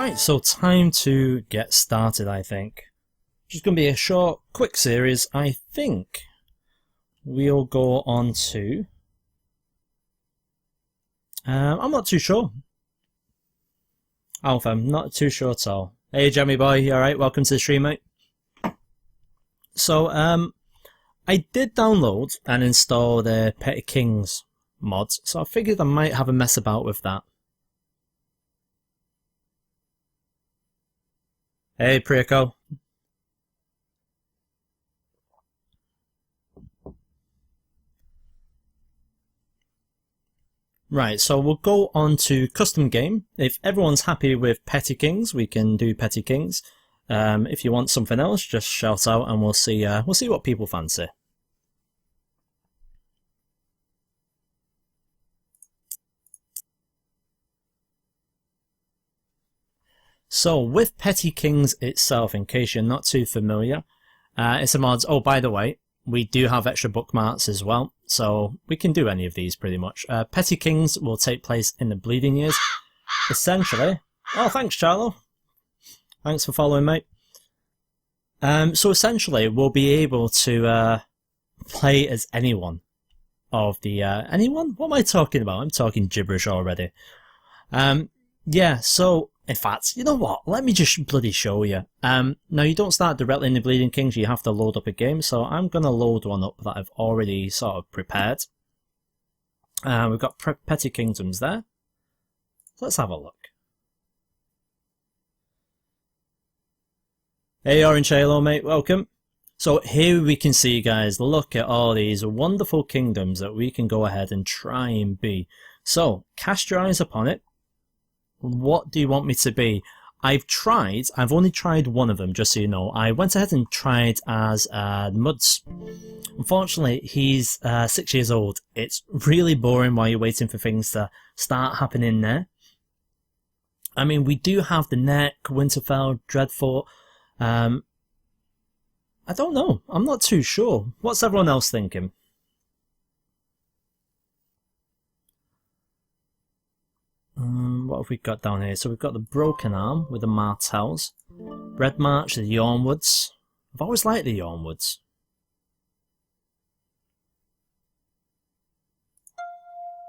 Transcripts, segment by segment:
Right, so time to get started, I think. Just going to be a short, quick series. I think we'll go on to... I'm not too sure. Alpha, I'm not too sure at all. Hey, Jammy boy, you alright? Welcome to the stream, mate. So, I did download and install the Petty Kings mods, so I figured I might have a mess about with that. Hey, Priyako. Right, so we'll go on to custom game. If everyone's happy with Petty Kings, we can do Petty Kings. If you want something else, just shout out and we'll see what people fancy. So with Petty Kings itself, in case you're not too familiar, it's a mod. Oh, by the way, we do have extra bookmarks as well, so we can do any of these pretty much. Petty Kings will take place in the Bleeding Years. Essentially, oh, thanks, Charlo. Thanks for following, mate. So essentially, we'll be able to play as anyone of the anyone. What am I talking about? I'm talking gibberish already. Yeah. So. In fact, you know what? Let me just bloody show you. Now, you don't start directly in the Bleeding Kings, you have to load up a game, so I'm going to load one up that I've already sort of prepared. We've got Petty Kingdoms there. Let's have a look. Hey, Orange Halo, mate, welcome. So here we can see, guys, look at all these wonderful kingdoms that we can go ahead and try and be. So, cast your eyes upon it. What do you want me to be? I've only tried one of them, just so you know. I went ahead and tried as Muds. Unfortunately, he's 6 years old. It's really boring while you're waiting for things to start happening there. I mean, we do have the Neck, Winterfell, Dreadfort. I don't know. I'm not too sure. What's everyone else thinking? What have we got down here? So we've got the Broken Arm with the Martells. Red March, the Yornwoods. I've always liked the Yornwoods.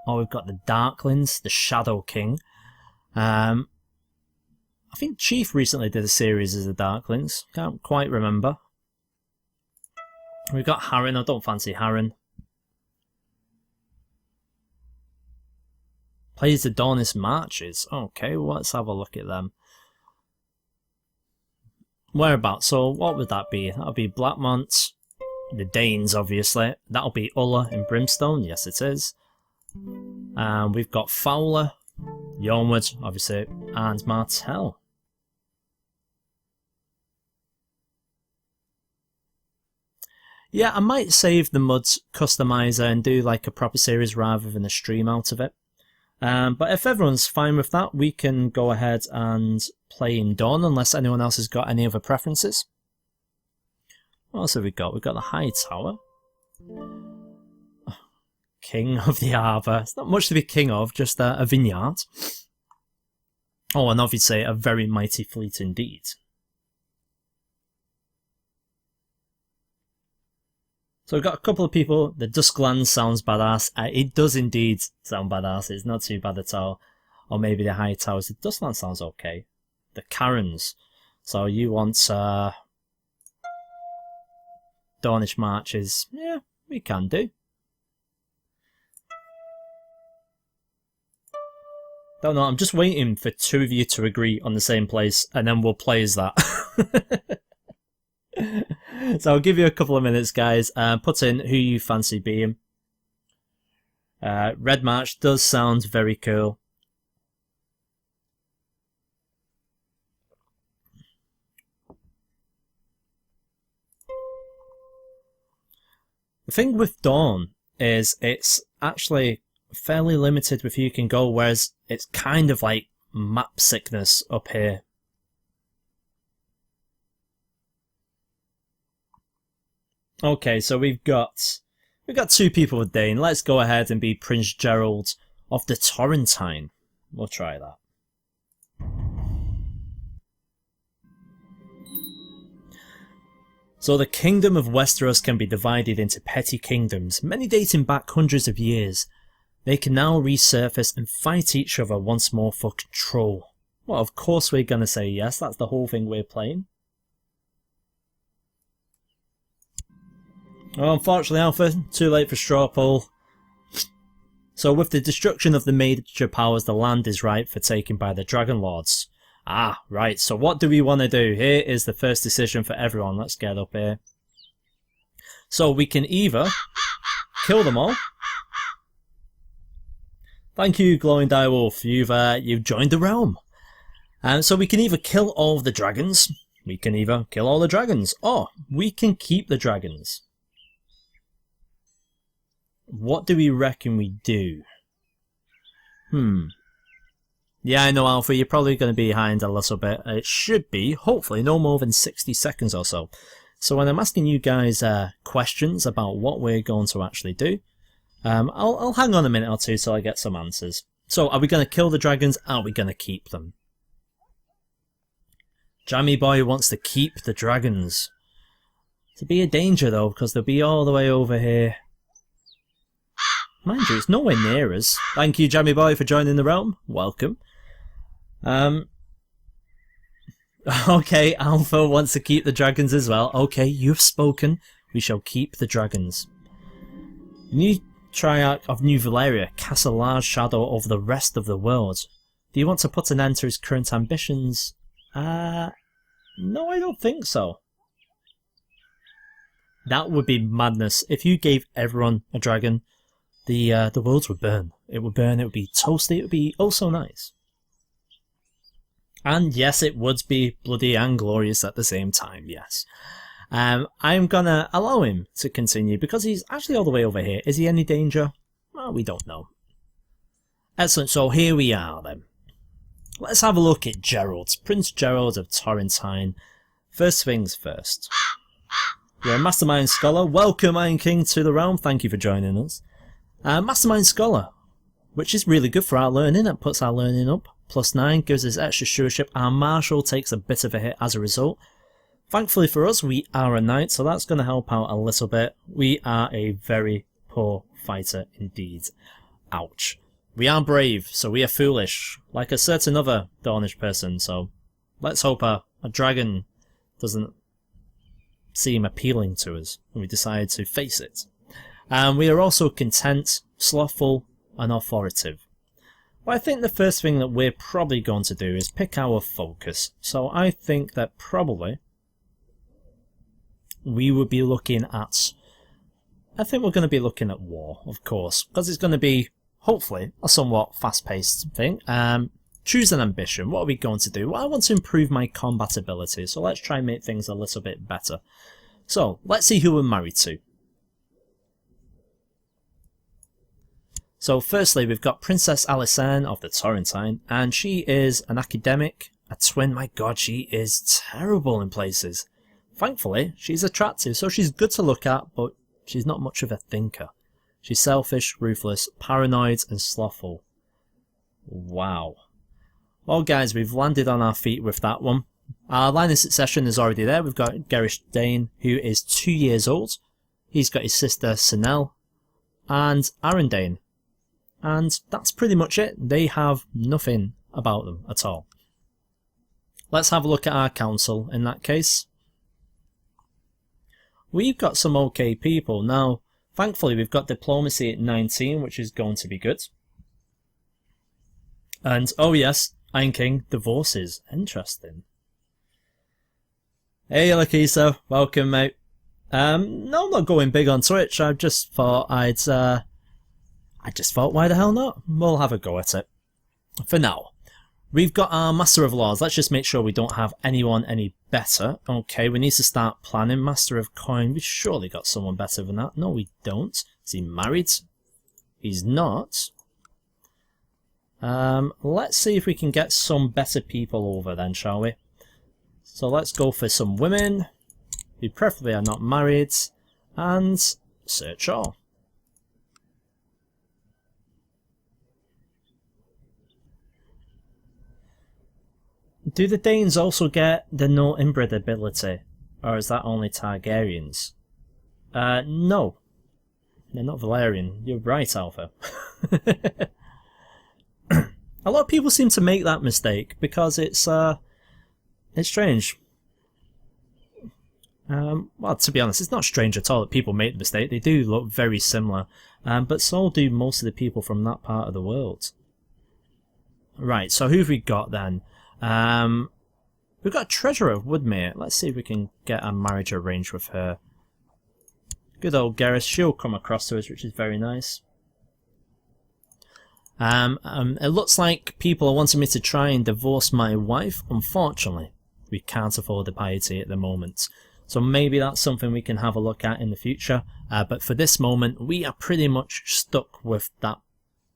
Oh, we've got the Darklings, the Shadow King. I think Chief recently did a series as the Darklings. Can't quite remember. We've got Harren. I don't fancy Harren. Plays the Dawnist Marches. Okay, well, let's have a look at them. Whereabouts? So what would that be? That'll be Blackmont, the Danes, obviously. That'll be Ulla in Brimstone. Yes, it is. We've got Fowler, Yornwood, obviously, and Martell. Yeah, I might save the Muds customizer and do like a proper series rather than a stream out of it. But if everyone's fine with that, we can go ahead and play in Dawn, unless anyone else has got any other preferences. What else have we got? We've got the High Tower. King of the Harbour. It's not much to be king of, just a vineyard. Oh, and obviously a very mighty fleet indeed. So we've got a couple of people. The Duskland sounds badass. It does indeed sound badass. It's not too bad at all. Or maybe the High Towers. The Duskland sounds okay. The Karens. So you want Dornish Marches. Yeah, we can do. Don't know. I'm just waiting for two of you to agree on the same place, and then we'll play as that. So I'll give you a couple of minutes, guys. Put in who you fancy being. Red March does sound very cool. The thing with Dawn is it's actually fairly limited with who you can go, whereas it's kind of like map sickness up here. Okay, so we've got two people with Dane. Let's go ahead and be Prince Gerald of the Torrentine. We'll try that. So the kingdom of Westeros can be divided into petty kingdoms, many dating back hundreds of years. They can now resurface and fight each other once more for control. Well, of course we're going to say yes, that's the whole thing we're playing. Well, unfortunately, Alpha, too late for straw poll. So with the destruction of the major powers, the land is ripe for taking by the Dragon Lords. Ah, right, so what do we want to do? Here is the first decision for everyone. Let's get up here. So we can either kill them all. Thank you, Glowing Direwolf. You've joined the realm. So we can either kill all of the dragons, we can either kill all the dragons, or we can keep the dragons. What do we reckon we do? Yeah, I know, Alpha, you're probably going to be behind a little bit. It should be, hopefully, no more than 60 seconds or so. So when I'm asking you guys questions about what we're going to actually do, I'll hang on a minute or two till I get some answers. So, are we going to kill the dragons? Are we going to keep them? Jammy Boy wants to keep the dragons. To be a danger, though, because they'll be all the way over here. Mind you, it's nowhere near us. Thank you, Jammy Boy, for joining the realm. Welcome. Okay, Alpha wants to keep the dragons as well. Okay, you've spoken. We shall keep the dragons. The new Triarch of New Valyria casts a large shadow over the rest of the world. Do you want to put an end to his current ambitions? No, I don't think so. That would be madness. If you gave everyone a dragon, the worlds would burn. It would burn, it would be toasty, it would be oh so nice. And yes, it would be bloody and glorious at the same time, yes. I'm gonna allow him to continue because he's actually all the way over here. Is he any danger? Well, we don't know. Excellent, so here we are then. Let's have a look at Gerald, Prince Gerald of Torrentine. First things first. You're a Mastermind Scholar. Welcome, Iron King, to the realm. Thank you for joining us. Mastermind Scholar, which is really good for our learning. It puts our learning up. +9 gives us extra stewardship. Our Marshal takes a bit of a hit as a result. Thankfully for us, we are a knight, so that's going to help out a little bit. We are a very poor fighter indeed. Ouch. We are brave, so we are foolish, like a certain other Dornish person, so let's hope a dragon doesn't seem appealing to us when we decide to face it. And we are also content, slothful, and authoritative. Well, I think the first thing that we're probably going to do is pick our focus. So I think that probably we would be looking at... I think we're going to be looking at war, of course, because it's going to be, hopefully, a somewhat fast-paced thing. Choose an ambition. What are we going to do? Well, I want to improve my combat ability, so let's try and make things a little bit better. So, let's see who we're married to. So firstly, we've got Princess Alysanne of the Torrentine, and she is an academic, a twin. My god, she is terrible in places. Thankfully, she's attractive, so she's good to look at, but she's not much of a thinker. She's selfish, ruthless, paranoid, and slothful. Wow. Well guys, we've landed on our feet with that one. Our line of succession is already there. We've got Gerrish Dane, who is 2 years old. He's got his sister Senelle, and Arendane. And that's pretty much it. They have nothing about them at all. Let's have a look at our council in that case. We've got some okay people. Now, thankfully, we've got diplomacy at 19, which is going to be good. And, oh yes, Iron King, divorces. Interesting. Hey, Lakisa. Welcome, mate. No, I'm not going big on Twitch. I just thought why the hell not? We'll have a go at it. For now, we've got our Master of Laws. Let's just make sure we don't have anyone any better. Okay, we need to start planning. Master of Coin. We've surely got someone better than that. No, we don't. Is he married? He's not. Let's see if we can get some better people over then, shall we? So let's go for some women who preferably are not married, and search all. Do the Danes also get the no inbred ability? Or is that only Targaryens? No. They're not Valerian. You're right, Alpha. A lot of people seem to make that mistake because it's strange. Well, to be honest, it's not strange at all that people make the mistake. They do look very similar, but so do most of the people from that part of the world. Right, so who've we got then? We've got a Treasurer of Woodmere. Let's see if we can get a marriage arranged with her. Good old Gareth. She'll come across to us, which is very nice. It looks like people are wanting me to try and divorce my wife. Unfortunately, we can't afford the piety at the moment. So maybe that's something we can have a look at in the future. But for this moment, we are pretty much stuck with that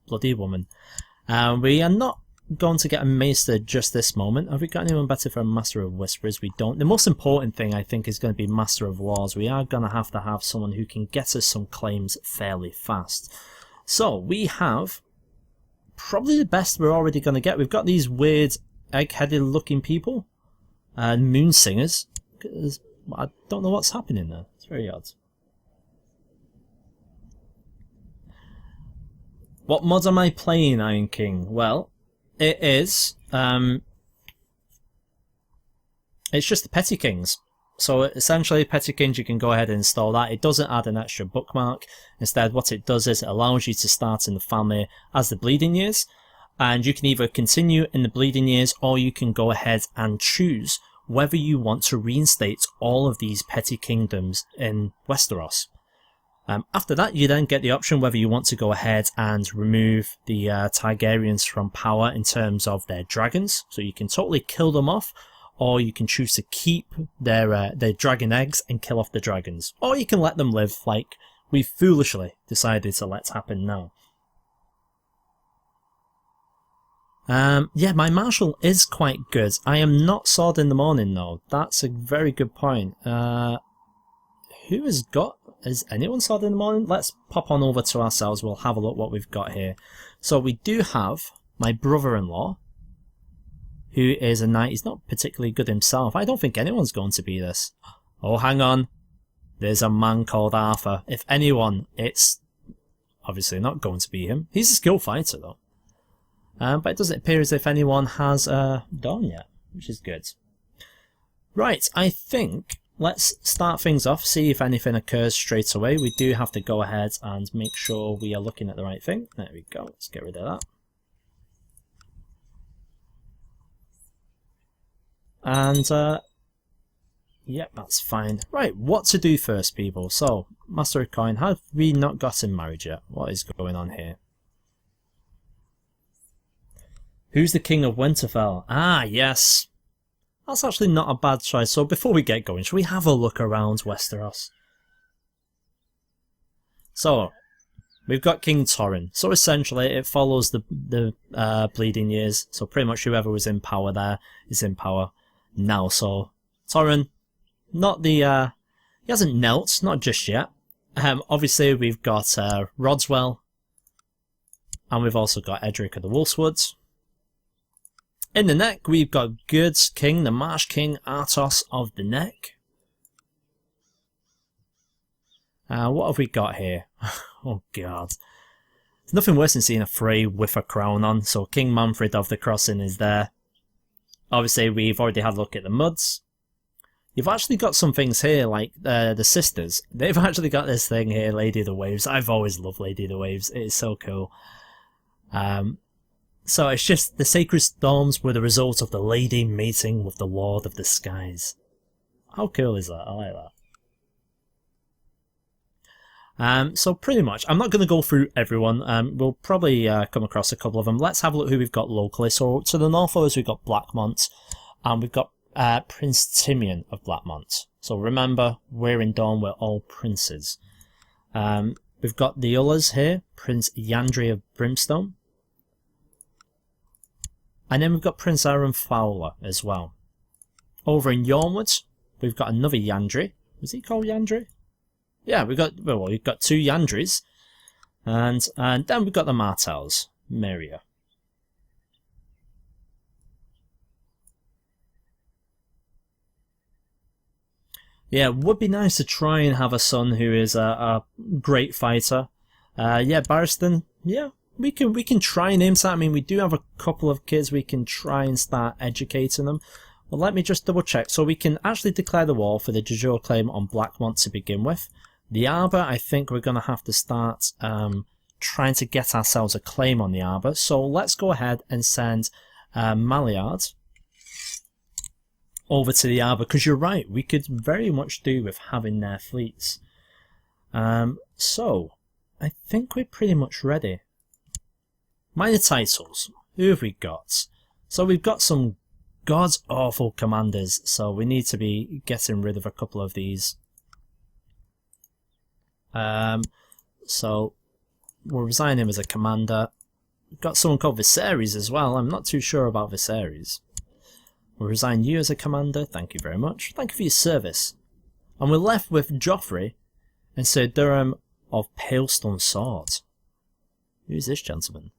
bloody woman. We are not going to get a Maester just this moment. Have we got anyone better for a Master of Whisperers? We don't. The most important thing, I think, is going to be Master of Wars. We are going to have someone who can get us some claims fairly fast. So we have probably the best we're already going to get. We've got these weird egg-headed looking people. Moon Singers. I don't know what's happening there. It's very odd. What mod am I playing, Iron King? Well, it is... it's just the Petty Kings. So essentially, Petty Kings, you can go ahead and install that. It doesn't add an extra bookmark. Instead, what it does is it allows you to start in the family as the Bleeding Years. And you can either continue in the Bleeding Years, or you can go ahead and choose whether you want to reinstate all of these petty kingdoms in Westeros. After that, you then get the option whether you want to go ahead and remove the Targaryens from power in terms of their dragons, so you can totally kill them off, or you can choose to keep their dragon eggs and kill off the dragons, or you can let them live like we foolishly decided to let happen now. Yeah, my Marshal is quite good. I am not Sword in the Morning though. That's a very good point. Who has got... Is anyone Sword in the Morning? Let's pop on over to ourselves. We'll have a look what we've got here. So we do have my brother-in-law, who is a knight. He's not particularly good himself. I don't think anyone's going to be this. Oh, hang on. There's a man called Arthur. If anyone, it's obviously not going to be him. He's a skilled fighter though. But it doesn't appear as if anyone has dawn yet, which is good. Right, I think let's start things off, see if anything occurs straight away. We do have to go ahead and make sure we are looking at the right thing. There we go, let's get rid of that. And, yep, that's fine. Right, what to do first, people? So, Master of Coin, have we not gotten married yet? What is going on here? Who's the King of Winterfell? Ah, yes. That's actually not a bad choice. So before we get going, should we have a look around Westeros? So, we've got King Torrhen. So essentially, it follows the Bleeding Years. So pretty much whoever was in power there is in power now. So, Torrhen, not the... he hasn't knelt, not just yet. Obviously, we've got Rodswell. And we've also got Edric of the Wolfswoods. In the Neck, we've got Gerd's King, the Marsh King, Artos of the Neck. What have we got here? Oh god. There's nothing worse than seeing a Frey with a crown on, so King Manfred of the Crossing is there. Obviously, we've already had a look at the Muds. You've actually got some things here, like the Sisters. They've actually got this thing here, Lady of the Waves. I've always loved Lady of the Waves. It is so cool. So it's just the sacred storms were the result of the lady mating with the Lord of the Skies. How cool is that? I like that. So pretty much, I'm not going to go through everyone. We'll probably come across a couple of them. Let's have a look who we've got locally. So to the north of us, we've got Blackmont, and we've got Prince Timion of Blackmont. So remember, we're in Dawn, we're all princes. We've got the Ullers here, Prince Yandri of Brimstone. And then we've got Prince Aaron Fowler as well. Over in Yormwood, we've got another Yandri. Was he called Yandri? Yeah, we've got two Yandris. And then we've got the Martells, Meria. Yeah, it would be nice to try and have a son who is a great fighter. Yeah, Barristan, yeah, we can try and aim that. I mean, we do have a couple of kids we can try and start educating them. Well, let me just double check. So we can actually declare the war for the de jure claim on Blackmont to begin with. The Arbor, I think we're going to have to start trying to get ourselves a claim on the Arbor. So let's go ahead and send Maillard over to the Arbor, because you're right, we could very much do with having their fleets. So, I think we're pretty much ready. Minor titles, who have we got? So we've got some god's awful commanders, so we need to be getting rid of a couple of these. So we'll resign him as a commander. We've got someone called Viserys as well. I'm not too sure about Viserys. We'll resign you as a commander. Thank you very much. Thank you for your service. And we're left with Joffrey and Sir Durham of Palestone Sword. Who's this gentleman?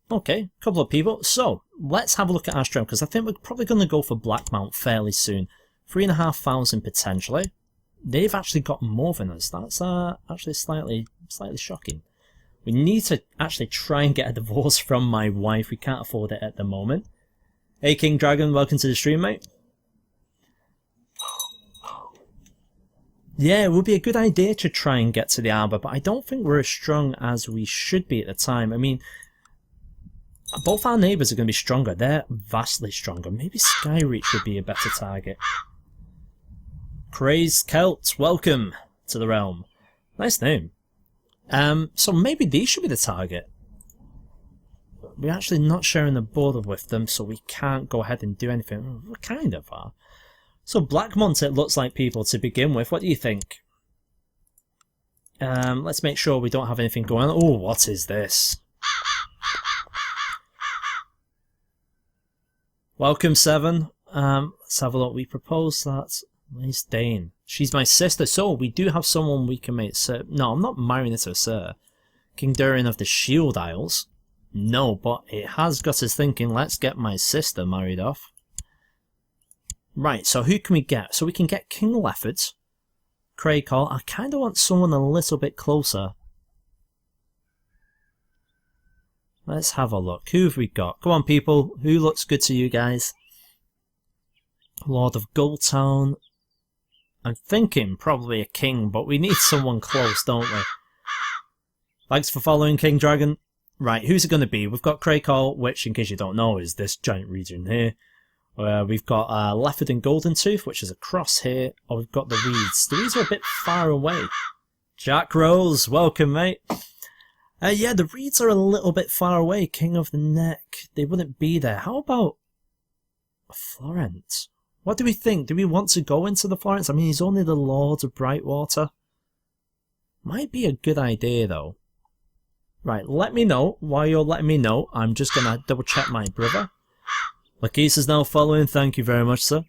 Okay, a couple of people. So, let's have a look at our strength, because I think we're probably going to go for Blackmount fairly soon. 3,500 potentially. They've actually got more than us. That's actually slightly shocking. We need to actually try and get a divorce from my wife. We can't afford it at the moment. Hey King Dragon, welcome to the stream, mate. Yeah, it would be a good idea to try and get to the Arbor, but I don't think we're as strong as we should be at the time. I mean, both our neighbours are going to be stronger. They're vastly stronger. Maybe Skyreach would be a better target. Crazed Celt, welcome to the realm. Nice name. So maybe these should be the target. We're actually not sharing the border with them, so we can't go ahead and do anything. We kind of are. So Blackmont, it looks like people to begin with. What do you think? Let's make sure we don't have anything going on. Oh, what is this? Welcome, Seven. Let's have a look. We propose that. Nice Dane. She's my sister, so we do have someone we can make Sir. No, I'm not marrying her to a Sir. King Durin of the Shield Isles. No, but it has got us thinking, let's get my sister married off. Right, so who can we get? So we can get King Lefford, Craycall. I kind of want someone a little bit closer. Let's have a look. Who have we got? Come on, people. Who looks good to you guys? Lord of Goldtown. I'm thinking probably a king, but we need someone close, don't we? Thanks for following, King Dragon. Right, who's it going to be? We've got Craycall, which, in case you don't know, is this giant region here. We've got Lefford and Golden Tooth, which is across here. Or we've got the Reeds. The Reeds are a bit far away. Jack Rose, welcome, mate. Yeah, the Reeds are a little bit far away. King of the Neck, they wouldn't be there. How about Florent? What do we think? Do we want to go into the Florence? I mean, he's only the Lord of Brightwater. Might be a good idea, though. Right, let me know. While you're letting me know, I'm just going to double check my brother. Lakis is now following. Thank you very much, sir.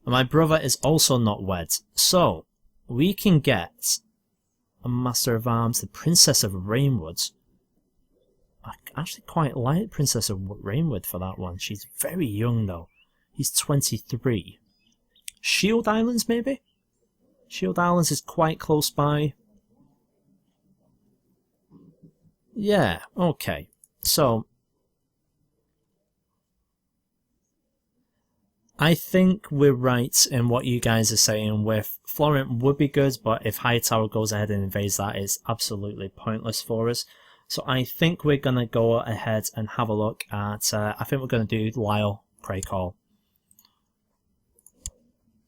And my brother is also not wed. So, we can get a Master of Arms, the Princess of Rainwood. I actually quite like Princess of Rainwood for that one. She's very young, though. He's 23. Shield Islands, maybe? Shield Islands is quite close by. Yeah, okay. So, I think we're right in what you guys are saying with Florent would be good, but if Hightower goes ahead and invades that, it's absolutely pointless for us. So I think we're going to go ahead and have a look at, I think we're going to do Lyle Craycall.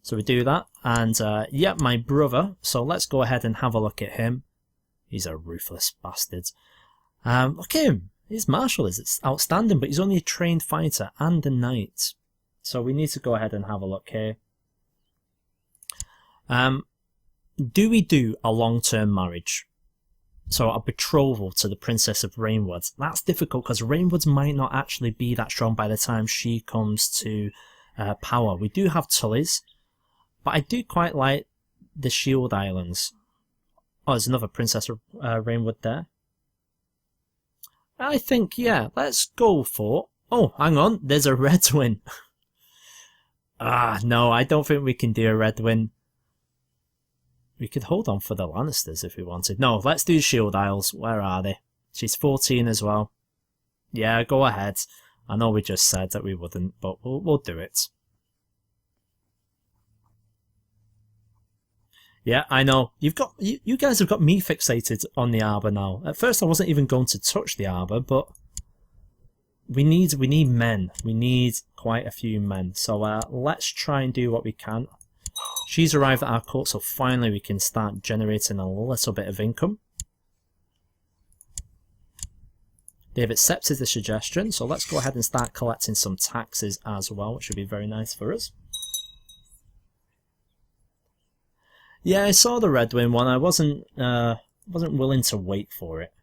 So we do that, and yeah, my brother, so let's go ahead and have a look at him. He's a ruthless bastard. Look at him, his martial is outstanding, but he's only a trained fighter and a knight. So we need to go ahead and have a look here. Do we do a long-term marriage? So a betrothal to the Princess of Rainwood. That's difficult because Rainwood might not actually be that strong by the time she comes to power. We do have Tully's, but I do quite like the Shield Islands. Oh, there's another Princess of Rainwood there. I think, yeah, let's go for... Oh, hang on, there's a Redwin. Ah, no, I don't think we can do a Redwyn. We could hold on for the Lannisters if we wanted. No, let's do Shield Isles. Where are they? She's 14 as well. Yeah, go ahead. I know we just said that we wouldn't, but we'll do it. Yeah, I know. You guys have got me fixated on the Arbor now. At first I wasn't even going to touch the Arbor, but we need men. We need quite a few men. So let's try and do what we can. She's arrived at our court, so finally we can start generating a little bit of income. They've accepted the suggestion, so let's go ahead and start collecting some taxes as well, which would be very nice for us. Yeah, I saw the Redwyn one. I wasn't willing to wait for it.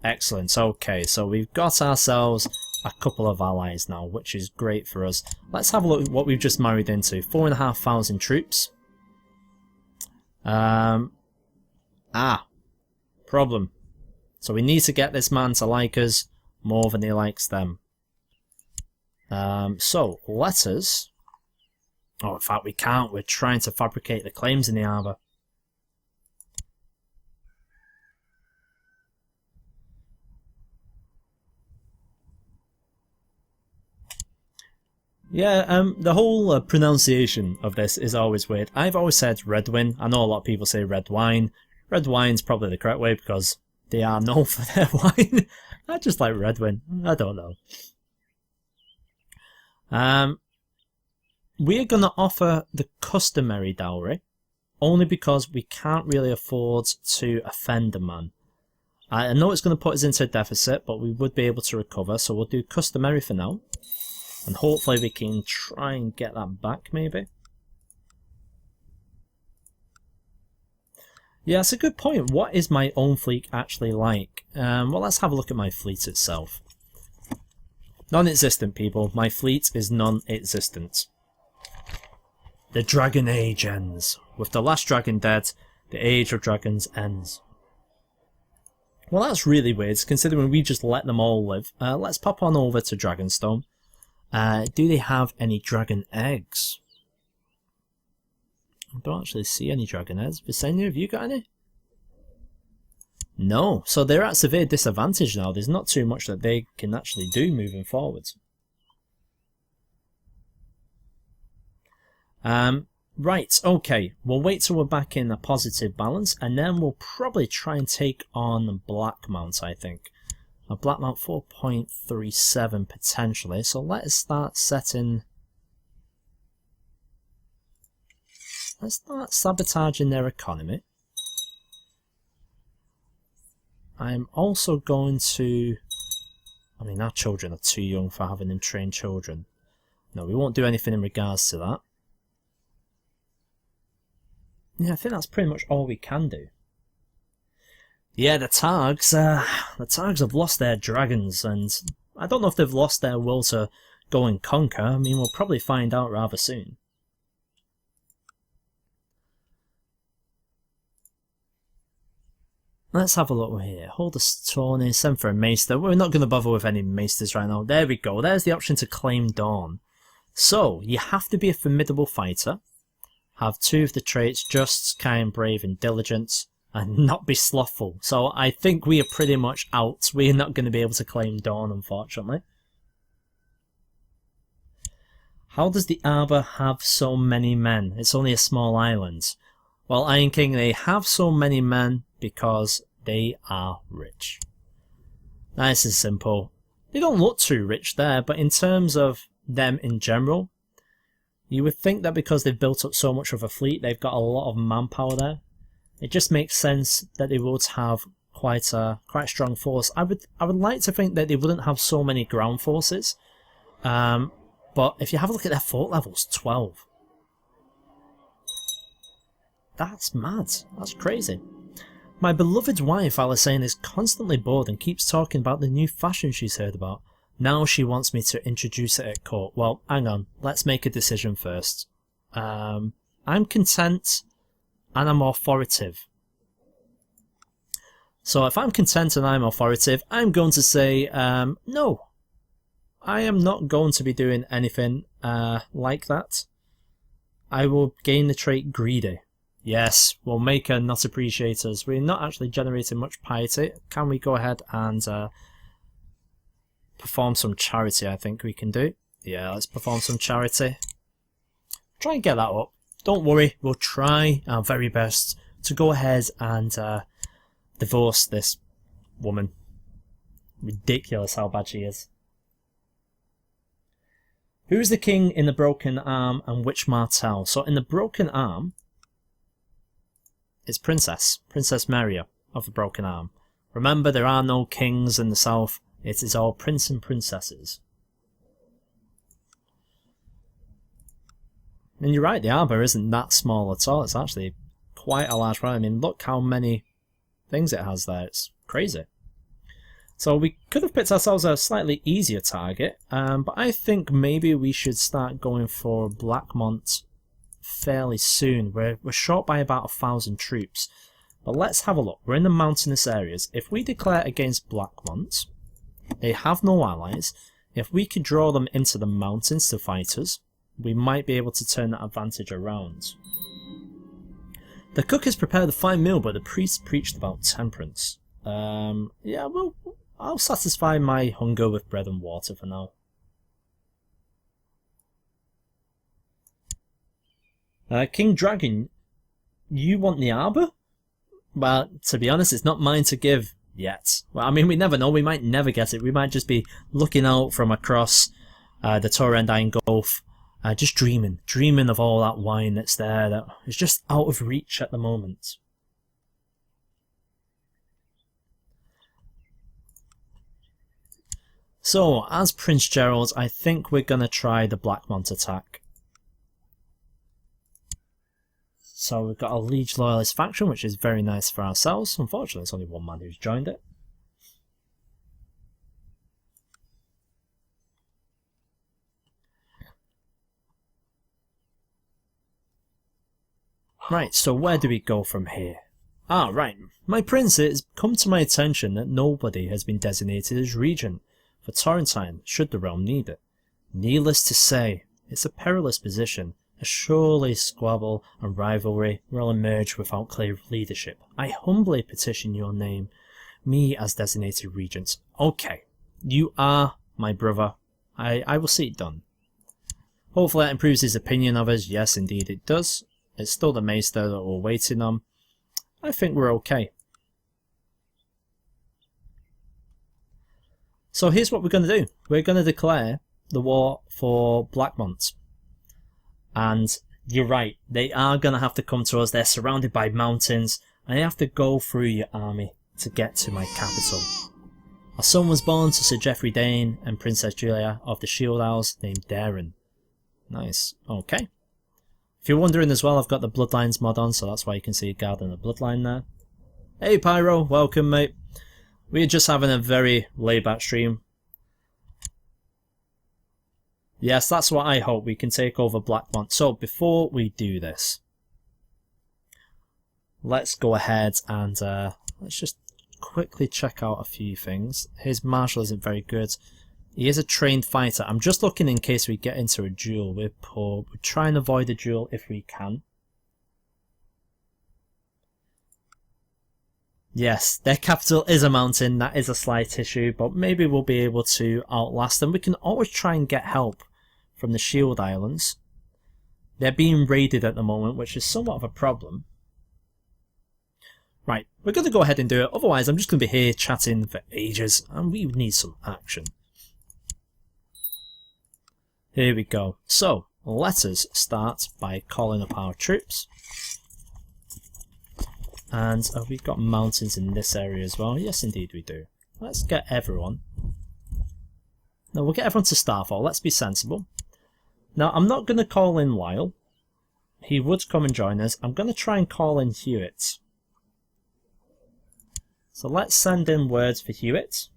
Excellent. Okay, so we've got ourselves a couple of allies now, which is great for us. Let's have a look at what we've just married into. 4,500 troops. Problem. So we need to get this man to like us more than he likes them. So let us... Oh, in fact we can't. We're trying to fabricate the claims in the Arbor. Yeah, the whole pronunciation of this is always weird. I've always said Redwyn. I know a lot of people say red wine. Red wine's probably the correct way because they are known for their wine. I just like Redwyn. I don't know. We're going to offer the customary dowry only because we can't really afford to offend a man. I know it's going to put us into a deficit, but we would be able to recover, so we'll do customary for now. And hopefully we can try and get that back, maybe. Yeah, that's a good point. What is my own fleet actually like? Well, let's have a look at my fleet itself. Non-existent, people. My fleet is non-existent. The Dragon Age ends. With the last dragon dead, the Age of Dragons ends. Well, that's really weird, considering we just let them all live. Let's pop on over to Dragonstone. Do they have any dragon eggs? I don't actually see any dragon eggs. Visenya, have you got any? No, so they're at severe disadvantage now. There's not too much that they can actually do moving forward. Right, okay. We'll wait till we're back in a positive balance, and then we'll probably try and take on Blackmount, I think. A Blackmount 4.37 potentially, so let's start setting... Let's start sabotaging their economy. I'm also going to... I mean, our children are too young for having them train children. No, we won't do anything in regards to that. Yeah, I think that's pretty much all we can do. Yeah, the Targs have lost their dragons, and I don't know if they've lost their will to go and conquer. I mean, we'll probably find out rather soon. Let's have a look here. Hold a tourney, send for a maester. We're not going to bother with any maesters right now. There we go. There's the option to claim Dawn. So, you have to be a formidable fighter. Have 2 of the traits, just, kind, brave, and diligent, and not be slothful. So I think we are pretty much out. We are not going to be able to claim Dawn, unfortunately. How does the Arbor have so many men? It's only a small island. Well, Iron King, they have so many men because they are rich. Nice and simple. They don't look too rich there, but in terms of them in general, you would think that because they've built up so much of a fleet, they've got a lot of manpower there. It just makes sense that they would have quite a strong force. I would like to think that they wouldn't have so many ground forces. But if you have a look at their fort levels, 12. That's mad. That's crazy. My beloved wife, Alisane, is constantly bored and keeps talking about the new fashion she's heard about. Now she wants me to introduce it at court. Well, hang on. Let's make a decision first. I'm content and I'm authoritative. So if I'm content and I'm authoritative, I'm going to say no. I am not going to be doing anything like that. I will gain the trait Greedy. Yes, we'll make her not appreciate us. We're not actually generating much piety. Can we go ahead and perform some charity? I think we can do. Yeah, let's perform some charity. Try and get that up. Don't worry, we'll try our very best to go ahead and divorce this woman. Ridiculous how bad she is. Who is the king in the broken arm and which Martel? So in the broken arm, it's Princess Maria of the broken arm. Remember, there are no kings in the south. It is all prince and princesses. And you're right, the arbour isn't that small at all. It's actually quite a large one. I mean, look how many things it has there. It's crazy. So we could have picked ourselves a slightly easier target, but I think maybe we should start going for Blackmont fairly soon. We're short by about 1,000 troops. But let's have a look. We're in the mountainous areas. If we declare against Blackmont, they have no allies. If we could draw them into the mountains to fight us, we might be able to turn that advantage around. The cook has prepared a fine meal, but the priest preached about temperance. Yeah, well, I'll satisfy my hunger with bread and water for now. King Dragon, you want the arbour? Well, to be honest, it's not mine to give yet. Well, I mean, we never know. We might never get it. We might just be looking out from across the Torrendine Gulf, just dreaming of all that wine that's there that is just out of reach at the moment. So, as Prince Gerald, I think we're going to try the Blackmont attack. So we've got a Liege Loyalist faction, which is very nice for ourselves. Unfortunately, it's only one man who's joined it. Right, so where do we go from here? Ah, right. My prince, it has come to my attention that nobody has been designated as regent for Torrentine, should the realm need it. Needless to say, it's a perilous position, as surely squabble and rivalry will emerge without clear leadership. I humbly petition your name, me as designated regent. Okay, you are my brother. I will see it done. Hopefully that improves his opinion of us. Yes, indeed it does. It's still the Maester that we're waiting on. I think we're okay. So here's what we're going to do. We're going to declare the war for Blackmont. And you're right, they are going to have to come to us. They're surrounded by mountains. And they have to go through your army to get to my capital. A son was born to Sir Geoffrey Dane and Princess Julia of the Shield Isles named Darren. Nice. Okay. If you're wondering as well, I've got the Bloodlines mod on, so that's why you can see Garden of Bloodline there. Hey Pyro, welcome mate. We're just having a very laid back stream. Yes, that's what I hope. We can take over Blackmont. So before we do this, let's go ahead and let's just quickly check out a few things. His marshal isn't very good. He is a trained fighter. I'm just looking in case we get into a duel. We're poor. We try and avoid a duel if we can. Yes, their capital is a mountain. That is a slight issue, but maybe we'll be able to outlast them. We can always try and get help from the Shield Islands. They're being raided at the moment, which is somewhat of a problem. Right, we're going to go ahead and do it. Otherwise, I'm just going to be here chatting for ages, and we need some action. Here we go. So, let us start by calling up our troops. And we've got mountains in this area as well. Yes, indeed we do. Let's get everyone. No, we'll get everyone to Starfall. Let's be sensible. Now, I'm not going to call in Lyle. He would come and join us. I'm going to try and call in Hewitt. So let's send in words for Hewitt.